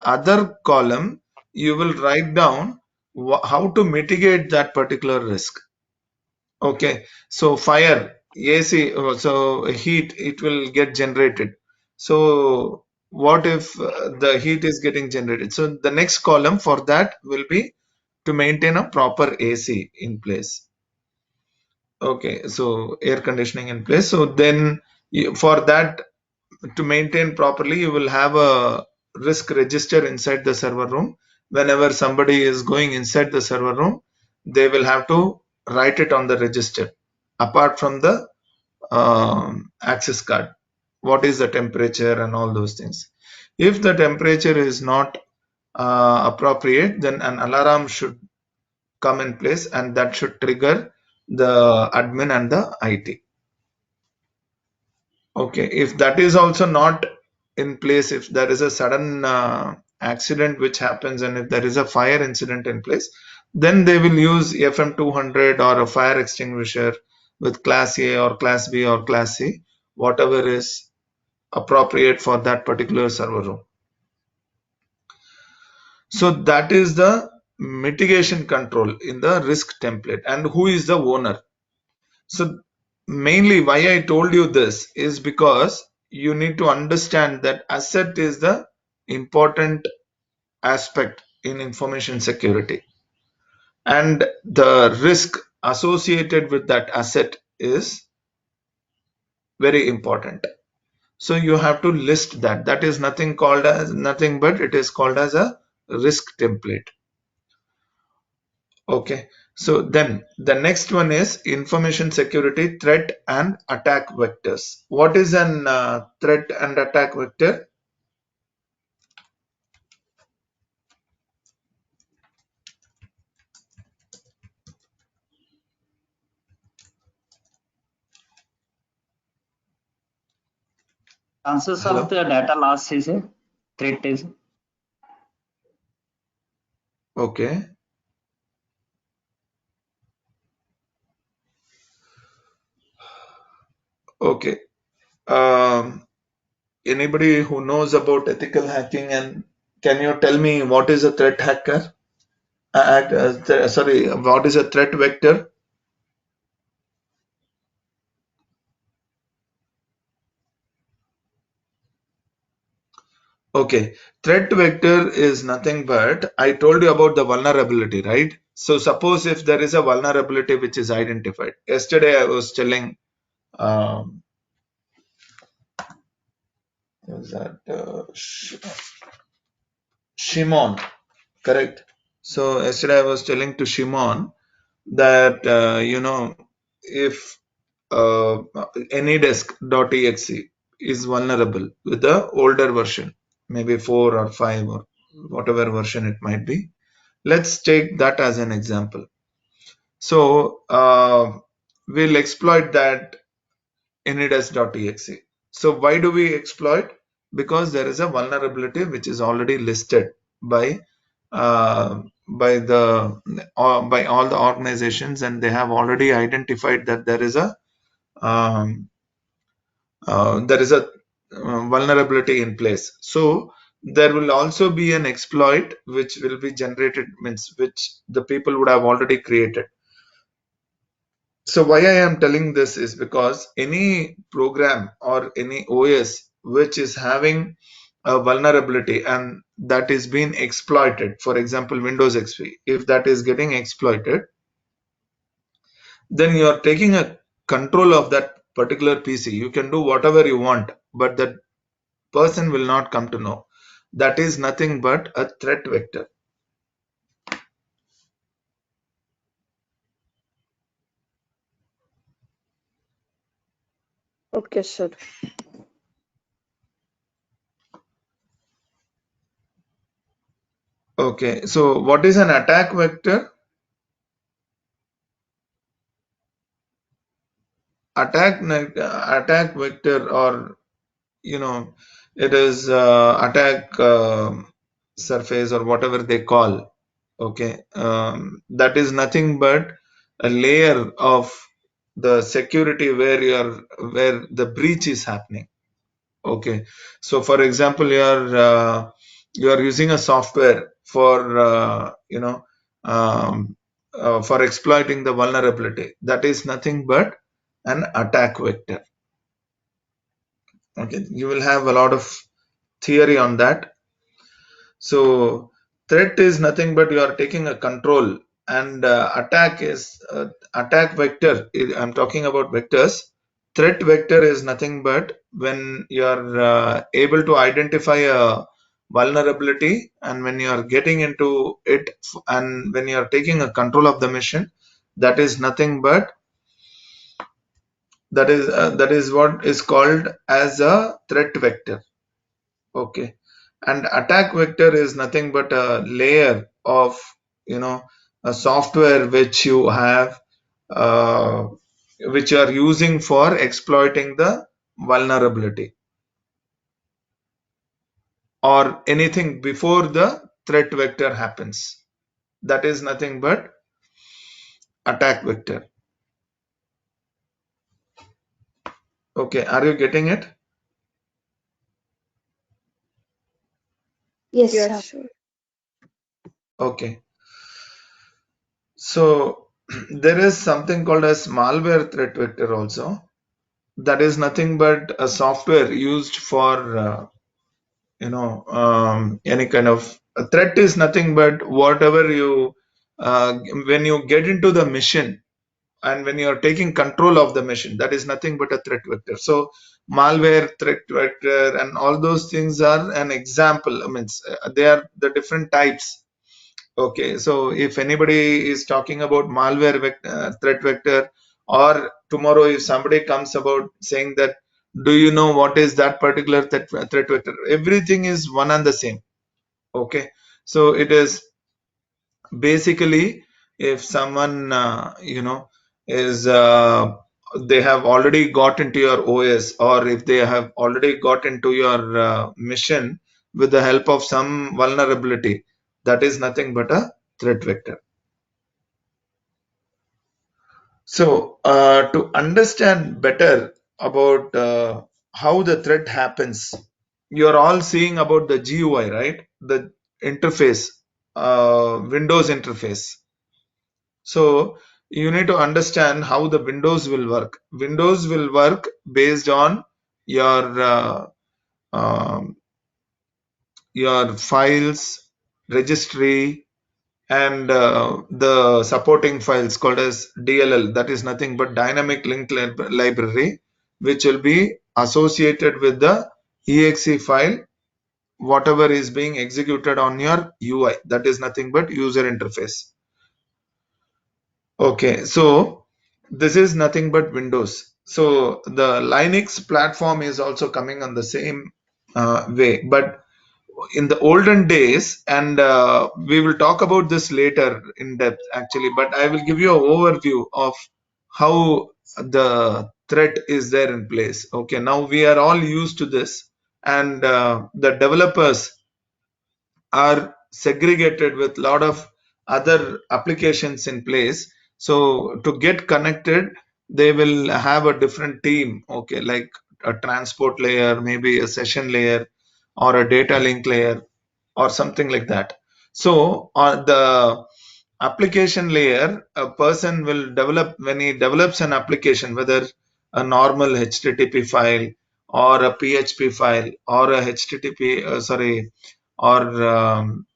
other column, you will write down how to mitigate that particular risk. Okay, so fire, AC, so heat, it will get generated. So what if the heat is getting generated? So the next column for that will be to maintain a proper AC in place. Okay, so air conditioning in place. So then for that to maintain properly, you will have a risk register inside the server room. Whenever somebody is going inside the server room, they will have to write it on the register apart from the access card. What is the temperature and all those things. If the temperature is not appropriate, then an alarm should come in place and that should trigger the admin and the IT. Okay, if that is also not in place, if there is a sudden accident which happens and if there is a fire incident in place, then they will use FM200 or a fire extinguisher with class A or class B or class C, whatever is appropriate for that particular server room. So that is the mitigation control in the risk template. And who is the owner? So mainly why I told you this is because you need to understand that asset is the important aspect in information security, and the risk associated with that asset is very important. So you have to list that. That is nothing but it is called as a risk template. Okay, so then the next one is information security threat and attack vectors. What is an threat and attack vector? Chances Hello? of the data loss is a threat is. Okay. Okay. Anybody who knows about ethical hacking, and can you tell me what is a threat hacker? Sorry, what is a threat vector? Okay, threat vector is nothing but I told you about the vulnerability, right? So suppose if there is a vulnerability which is identified. Yesterday I was telling, was that Shimon, correct? So yesterday I was telling to Shimon that if anydesk.exe is vulnerable with the older version, maybe 4 or 5 or whatever version it might be. Let's take that as an example. So we'll exploit that anydesk.exe. So why do we exploit? Because there is a vulnerability which is already listed by by all the organizations, and they have already identified that there is a um, vulnerability in place. So there will also be an exploit which will be generated, means which the people would have already created. So why I am telling this is because any program or any OS which is having a vulnerability and that is being exploited, for example Windows XP, if that is getting exploited, then you are taking a control of that particular PC. You can do whatever you want, but that person will not come to know. That is nothing but a threat vector. Okay, sir. Okay, so what is an attack vector? Attack vector, or it is attack surface or whatever they call. Okay, that is nothing but a layer of the security where the breach is happening. Okay, so for example, you are using a software for for exploiting the vulnerability. That is nothing but an attack vector. Okay, you will have a lot of theory on that. So threat is nothing but you are taking a control, and attack is attack vector. I'm talking about vectors. Threat vector is nothing but when you are able to identify a vulnerability, and when you are getting into it, and when you are taking a control of the mission, that is nothing but that is what is called as a threat vector. Okay, and attack vector is nothing but a layer of a software which you have, uh, which you are using for exploiting the vulnerability or anything before the threat vector happens. That is nothing but attack vector. Okay, are you getting it? Yes, Yes, sir. sure. Okay, so there is something called as malware threat vector also. That is nothing but a software used for any kind of a threat is nothing but whatever you when you get into the mission and when you are taking control of the mission, that is nothing but a threat vector. So malware threat vector and all those things are an example. I mean, they are the different types. Okay, so if anybody is talking about malware threat vector, or tomorrow if somebody comes about saying that, do you know what is that particular threat vector? Everything is one and the same. Okay, so it is basically if someone is they have already got into your OS, or if they have already got into your mission with the help of some vulnerability, that is nothing but a threat vector. So, to understand better about how the threat happens, you're all seeing about the GUI, right? The interface, Windows interface. So, you need to understand how the Windows will work. Windows will work based on your um, your files, registry, and the supporting files called as DLL, that is nothing but dynamic link library, which will be associated with the exe file, whatever is being executed on your UI, that is nothing but user interface. Okay, so this is nothing but Windows. So the Linux platform is also coming on the same way, but in the olden days, and we will talk about this later in depth actually, but I will give you an overview of how the threat is there in place. Okay, now we are all used to this, and the developers are segregated with a lot of other applications in place. So to get connected, they will have a different team. Okay, like a transport layer, maybe a session layer, or a data link layer, or something like that. So on the application layer, a person will develop, when he develops an application, whether a normal HTTP file or a PHP file or a HTTP or um,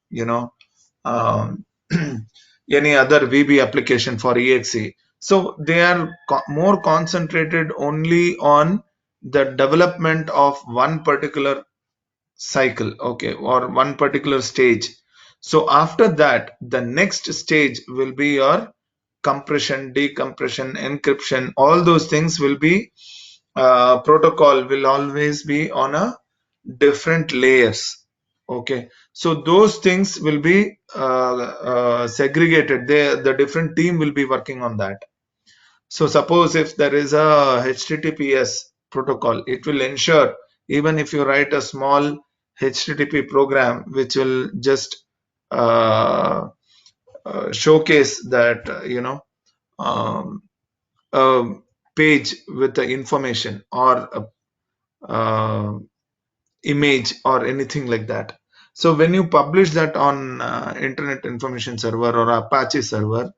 any other VB application for exe. So they are more concentrated only on the development of one particular cycle, okay, or one particular stage. So after that, the next stage will be your compression, decompression, encryption. All those things will be protocol will always be on a different layers. Okay, so those things will be segregated. The different team will be working on that. So suppose if there is a HTTPS protocol, it will ensure, even if you write a small HTTP program which will just uh, showcase that um, a page with the information or a image or anything like that. So when you publish that on Internet Information Server or Apache server,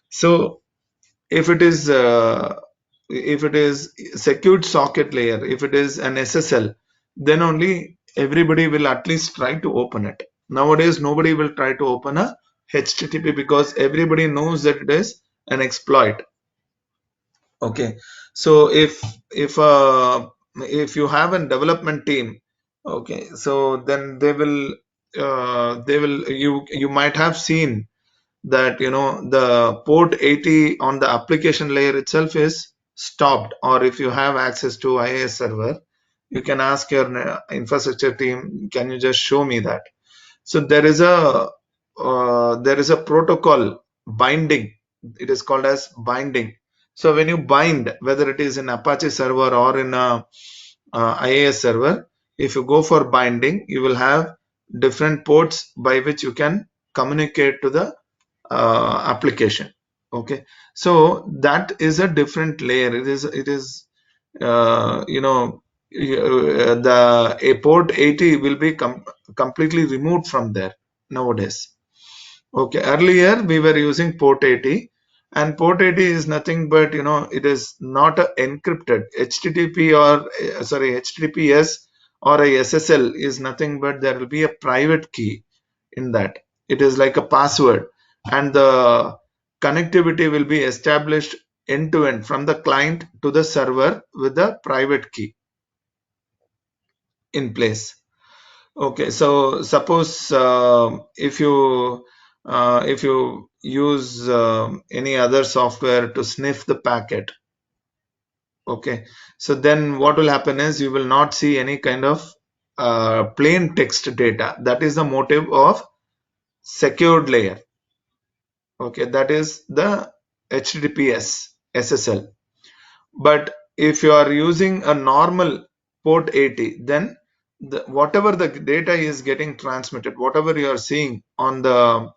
so if it is secured socket layer, if it is an SSL, then only everybody will at least try to open it. Nowadays, nobody will try to open a HTTP because everybody knows that it is an exploit. Okay, so if you have a development team, okay, so then you might have seen that the port 80 on the application layer itself is stopped, or if you have access to IIS server, you can ask your infrastructure team, can you just show me that? So there is a protocol binding. It is called as binding. So when you bind, whether it is in Apache server or in a IIS server, if you go for binding, you will have different ports by which you can communicate to the application. Okay, so that is a different layer. It is the a port 80 will be completely removed from there nowadays. Okay, earlier we were using port 80, and port 80 is nothing but it is not a encrypted HTTP or HTTPS or a SSL is nothing but there will be a private key in that. It is like a password, and the connectivity will be established end to end from the client to the server with the private key in place. Okay, so suppose if you use any other software to sniff the packet, okay, so then what will happen is you will not see any kind of plain text data. That is the motive of secured layer. Okay, that is the HTTPS SSL. But if you are using a normal port 80, then whatever the data is getting transmitted, whatever you are seeing on the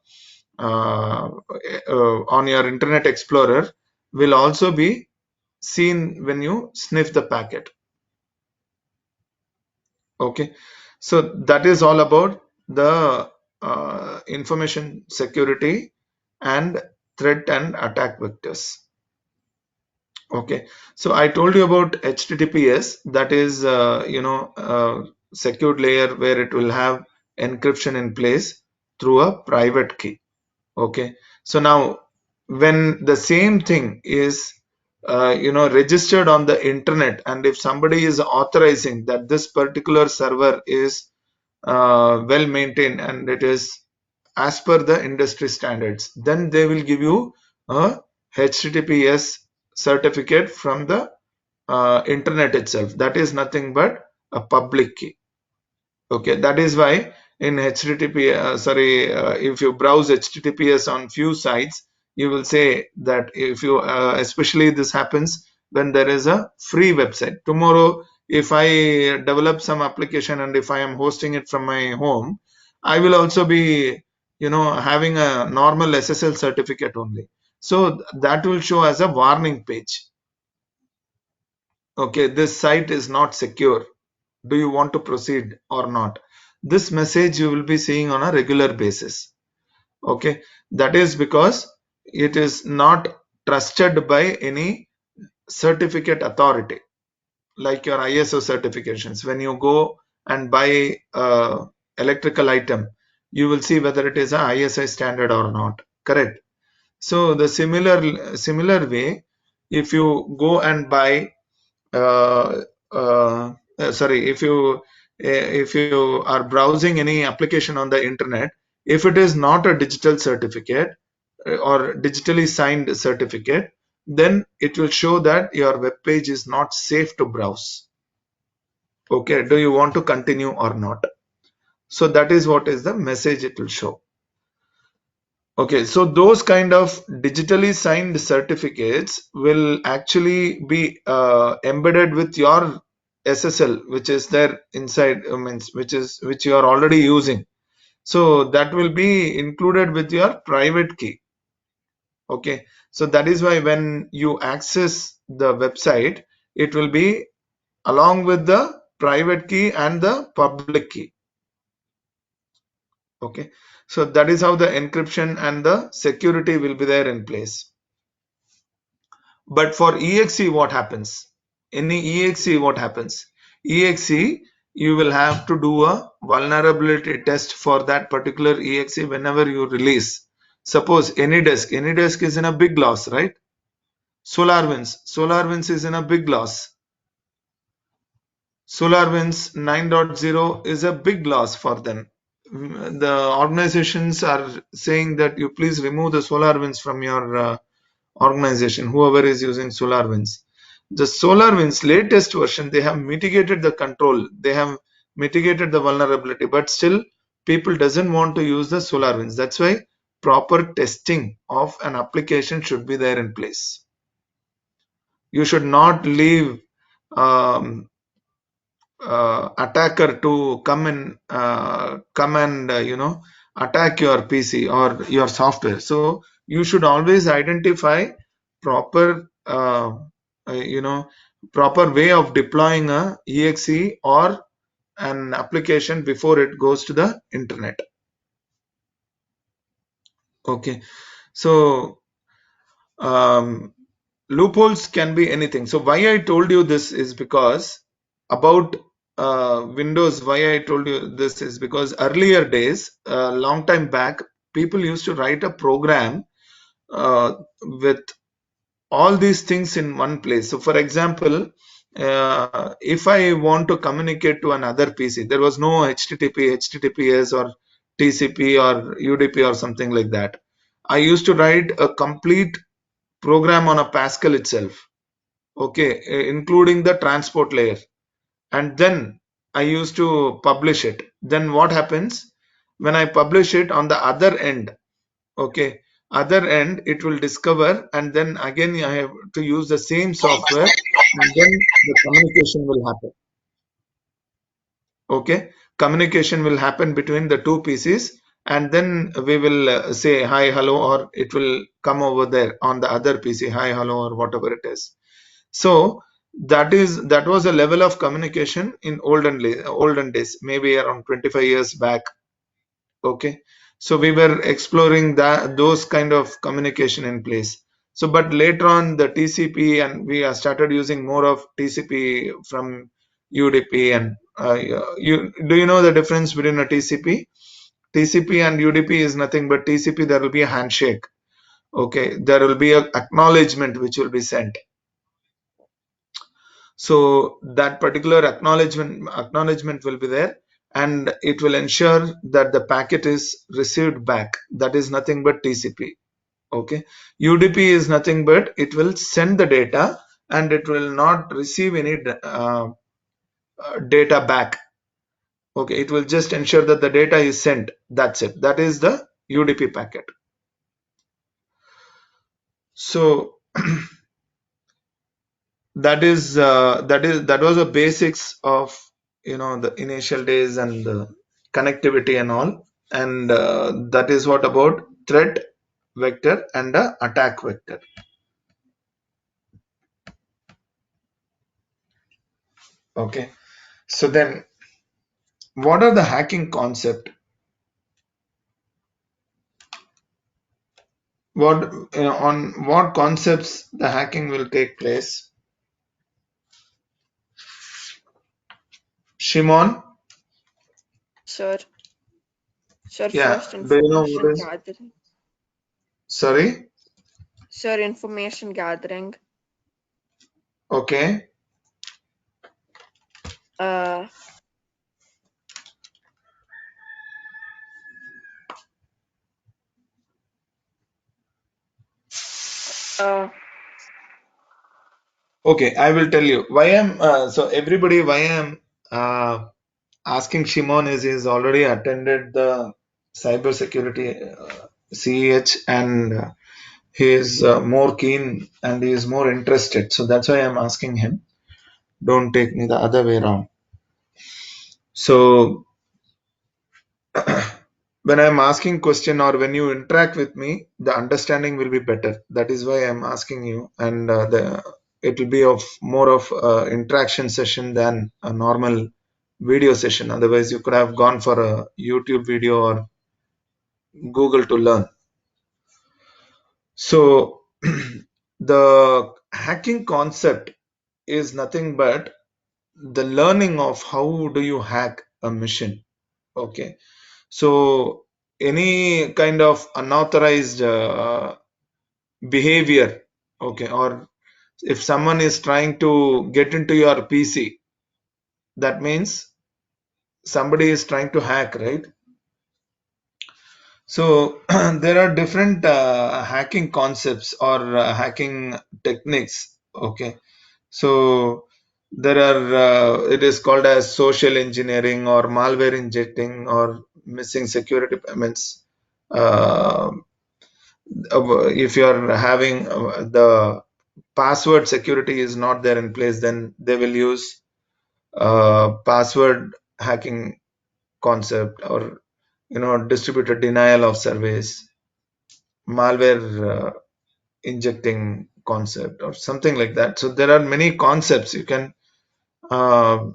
on your Internet Explorer will also be seen when you sniff the packet. Okay, so that is all about the information security and threat and attack vectors. Okay, so I told you about HTTPS, that is, secured layer where it will have encryption in place through a private key. Okay, so now when the same thing is, registered on the internet, and if somebody is authorizing that this particular server is well maintained and it is as per the industry standards, then they will give you a HTTPS certificate from the internet itself. That is nothing but a public key. Okay, that is why in HTTP, if you browse HTTPS on few sites, you will say that if you, especially this happens when there is a free website. Tomorrow, if I develop some application and if I am hosting it from my home, I will also be, having a normal SSL certificate only. So that will show as a warning page. Okay, this site is not secure. Do you want to proceed or not? This message you will be seeing on a regular basis. Okay, that is because it is not trusted by any certificate authority like your ISO certifications. When you go and buy a electrical item, you will see whether it is a ISI standard or not. Correct. So the similar way, if you go and buy uh, if you are browsing any application on the internet, if it is not a digital certificate or digitally signed certificate, then it will show that your web page is not safe to browse. Okay, do you want to continue or not? So that is what is the message it will show. Okay, so those kind of digitally signed certificates will actually be embedded with your SSL, which is there inside, means which you are already using. So that will be included with your private key. Okay, so that is why when you access the website, it will be along with the private key and the public key. Okay, so that is how the encryption and the security will be there in place. But for exe, what happens? Any exe, what happens? Exe, you will have to do a vulnerability test for that particular exe whenever you release. Suppose AnyDesk is in a big loss, right? SolarWinds is in a big loss. SolarWinds 9.0 is a big loss for them. The organizations are saying that you please remove the SolarWinds from your organization, whoever is using SolarWinds. The SolarWinds latest version, they have mitigated the control, they have mitigated the vulnerability, but still people doesn't want to use the SolarWinds. That's why proper testing of an application should be there in place. You should not leave um, attacker to come and attack your PC or your software. So you should always identify proper proper way of deploying a exe or an application before it goes to the internet. Okay, so loopholes can be anything. So why I told you this is because about Windows, why I told you this is because earlier days, a long time back, people used to write a program with all these things in one place. So for example, if I want to communicate to another PC, there was no HTTP, HTTPS or TCP or UDP or something like that. I used to write a complete program on a Pascal itself, okay, including the transport layer, and then I used to publish it. Then what happens when I publish it on the other end? Okay, other end it will discover, and then again I have to use the same software, and then the communication will happen. Okay, communication will happen between the two PCs, and then we will say hi, hello, or it will come over there on the other PC, hi, hello, or whatever it is. So that was a level of communication in olden days, maybe around 25 years back. Okay, so we were exploring that those kind of communication in place. So but later on the TCP, and we have started using more of TCP from UDP. And you do you know the difference between a TCP? TCP and UDP is nothing but TCP, there will be a handshake. Okay, there will be a acknowledgement which will be sent. So that particular acknowledgement will be there, and it will ensure that the packet is received back. That is nothing but TCP. Okay, UDP is nothing but it will send the data and it will not receive any data back. Okay, it will just ensure that the data is sent. That's it. That is the UDP packet. So that was the basics of the initial days and the connectivity and all. And that is what about threat vector and the attack vector. Okay, so then what are the hacking concept? What on what concepts the hacking will take place? Shimon? Sir, sir, Yeah, first do you know what information is? gathering. Sorry. Sir, information gathering. Okay. Uh, uh, Okay, I will tell you why I'm so everybody why I'm uh, asking Shimon is he's already attended the cybersecurity CEH, and he is more keen and he is more interested. So that's why I'm asking him. Don't take me the other way around. So when I'm asking question or when you interact with me, the understanding will be better. That is why I'm asking you, and it will be of more of interaction session than a normal video session. Otherwise, you could have gone for a YouTube video or Google to learn. So the hacking concept is nothing but the learning of how do you hack a machine. Okay, so any kind of unauthorized behavior, okay, or if someone is trying to get into your PC, that means somebody is trying to hack, right? So there are different hacking concepts or hacking techniques. Okay, so there are it is called as social engineering or malware injecting or missing security payments. Uh, if you are having the password security is not there in place, then they will use password hacking concept, or distributed denial of service, malware injecting concept, or something like that. So there are many concepts you can uh,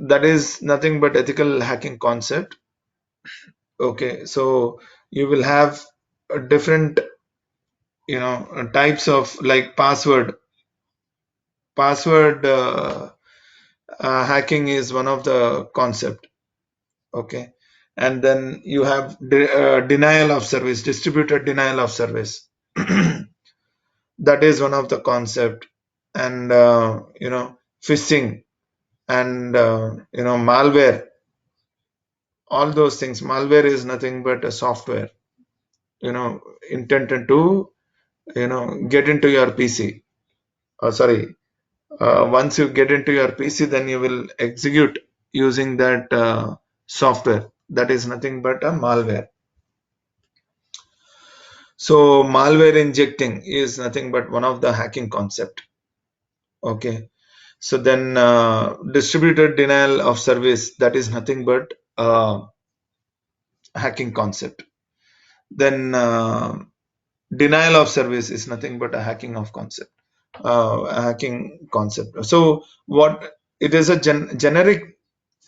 that is nothing but ethical hacking concept. Okay, so you will have a different types of like password hacking is one of the concept. Okay, and then you have denial of service, distributed denial of service. That is one of the concept. And phishing and malware, all those things. Malware is nothing but a software intended to get into your PC. Sorry, once you get into your PC, then you will execute using that software. That is nothing but a malware. So malware injecting is nothing but one of the hacking concept. Okay, so then distributed denial of service, that is nothing but hacking concept. Then denial of service is nothing but a hacking concept. So what it is, a generic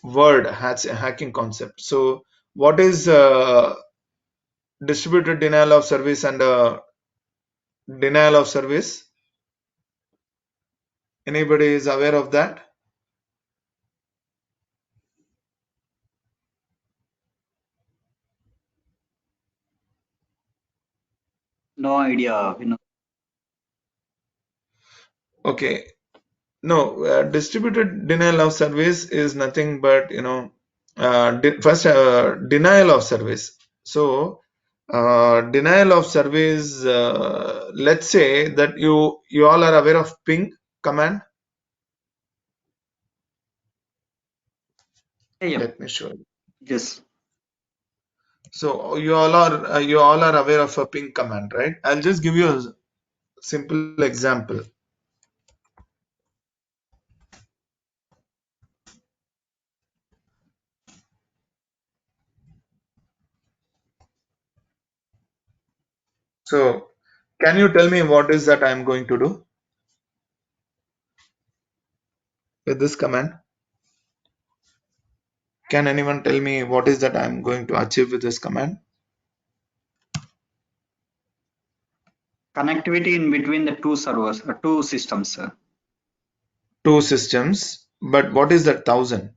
word has a hacking concept. So what is distributed denial of service and denial of service? Anybody is aware of that? No idea. Okay, no, distributed denial of service is nothing but first denial of service. So denial of service. Let's say that you all are aware of ping command. Yeah. Let me show you. Yes. So you all are aware of a ping command, right? I'll just give you a simple example. So can you tell me what is that I'm going to do with this command? Can anyone tell me what is that I'm going to achieve with this command? Connectivity in between the two servers, two systems, sir. Two systems, but what is that 1000?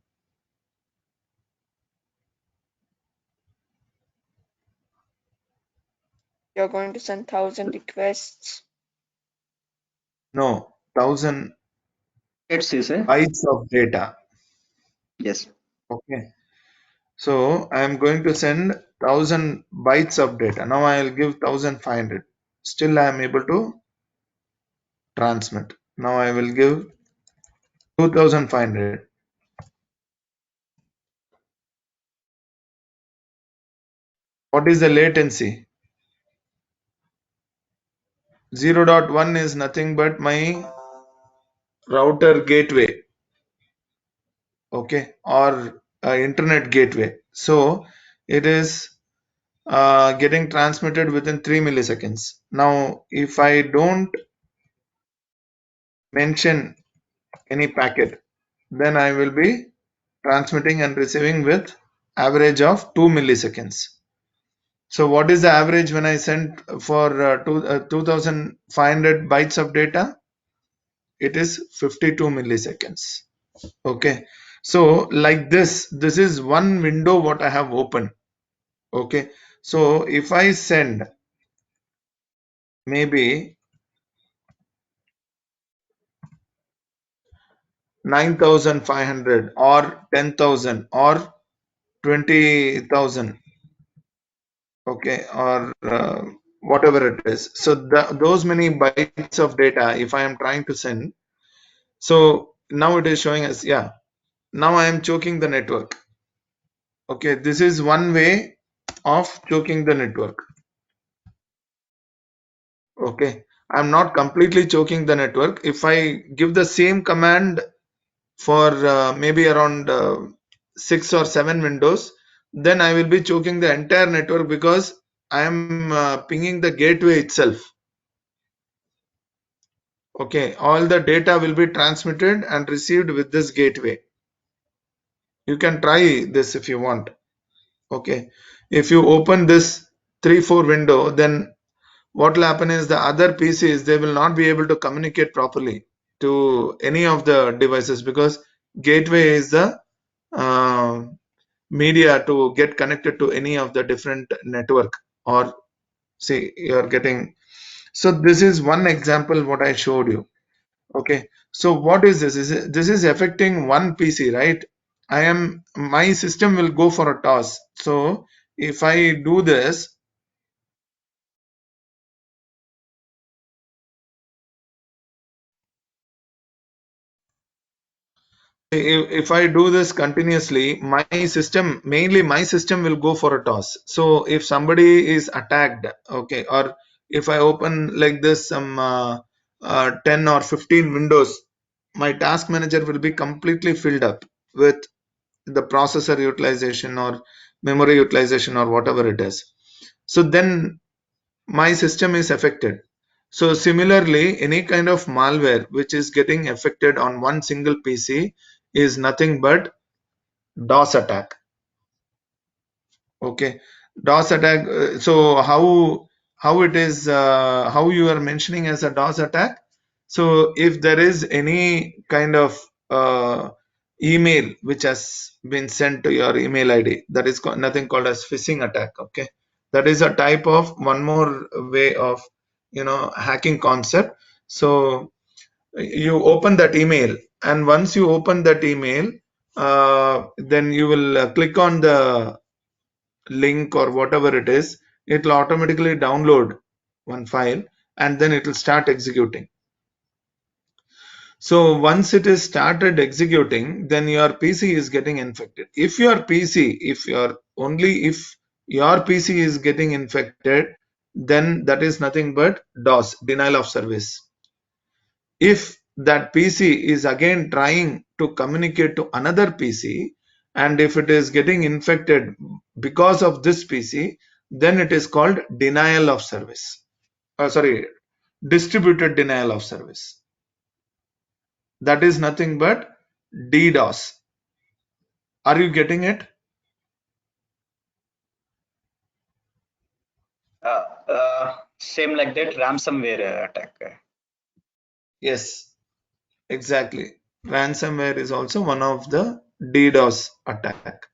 You're going to send 1,000 requests. No, 1000 It's sir. bytes of data. Yes. Okay, so I am going to send 1000 bytes of data. Now I will give 1500. Still I am able to transmit. Now I will give 2500. What is the latency? 0.1 is nothing but my router gateway, okay, or internet gateway. So it is getting transmitted within 3 milliseconds. Now, if I don't mention any packet, then I will be transmitting and receiving with average of 2 milliseconds. So what is the average when I send for 2500 bytes of data? It is 52 milliseconds. Okay. So like this is one window what I have opened. Okay. So if I send maybe 9500 or 10,000 or 20,000, okay, or whatever it is. So those many bytes of data, if I am trying to send, so now it is showing us, yeah, now I am choking the network. Okay, this is one way of choking the network. Okay, I'm not completely choking the network. If I give the same command for maybe around 6 or 7 windows, then I will be choking the entire network because I am pinging the gateway itself. Okay, all the data will be transmitted and received with this gateway. You can try this if you want. Okay, if you open this 3-4 window, then what will happen is the other PCs, they will not be able to communicate properly to any of the devices because gateway is the uh, media to get connected to any of the different network, or see you're getting. So this is one example what I showed you. Okay, so what is this? This is affecting one PC, right? My system will go for a toss. So if I do this, if I do this continuously, mainly my system will go for a toss. So if somebody is attacked, okay, or if I open like this some 10 or 15 windows, my task manager will be completely filled up with the processor utilization or memory utilization or whatever it is. So then my system is affected. So similarly, any kind of malware which is getting affected on one single PC is nothing but DOS attack. Okay, DOS attack. So how it is how you are mentioning as a DOS attack? So if there is any kind of email which has been sent to your email ID, that is nothing called as phishing attack. Okay, that is a type of one more way of hacking concept. So you open that email, and once you open that email, then you will click on the link or whatever it is. It will automatically download one file and then it will start executing. So once it is started executing, then your PC is getting infected. If your PC, if your PC is getting infected, then that is nothing but DOS, denial of service. If that PC is again trying to communicate to another PC, and if it is getting infected because of this PC, then it is called denial of service. Sorry, distributed denial of service. That is nothing but DDoS. Are you getting it? Same like that ransomware attack. Yes, exactly. Ransomware is also one of the DDoS attack.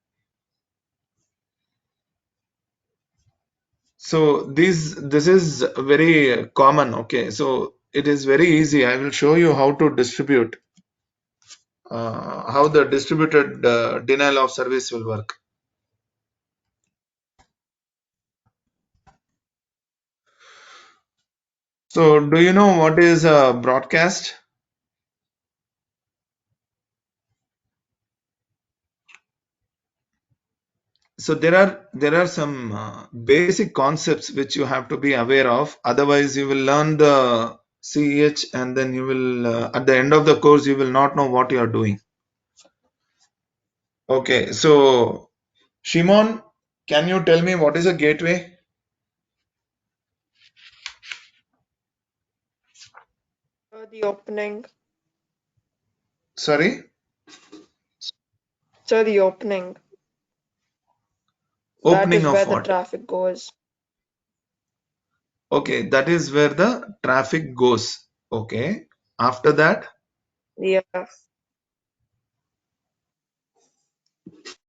So this is very common. Okay, so it is very easy. I will show you how to distribute, how the distributed denial of service will work. So do you know what is a broadcast? So there are some basic concepts which you have to be aware of. Otherwise, you will learn the CEH and then you will at the end of the course you will not know what you are doing. Okay, so Shimon, can you tell me what is a gateway? The opening. Sorry, So the opening. That opening is of where the what? traffic goes. Okay, that is where the traffic goes. Okay. After that, Yeah.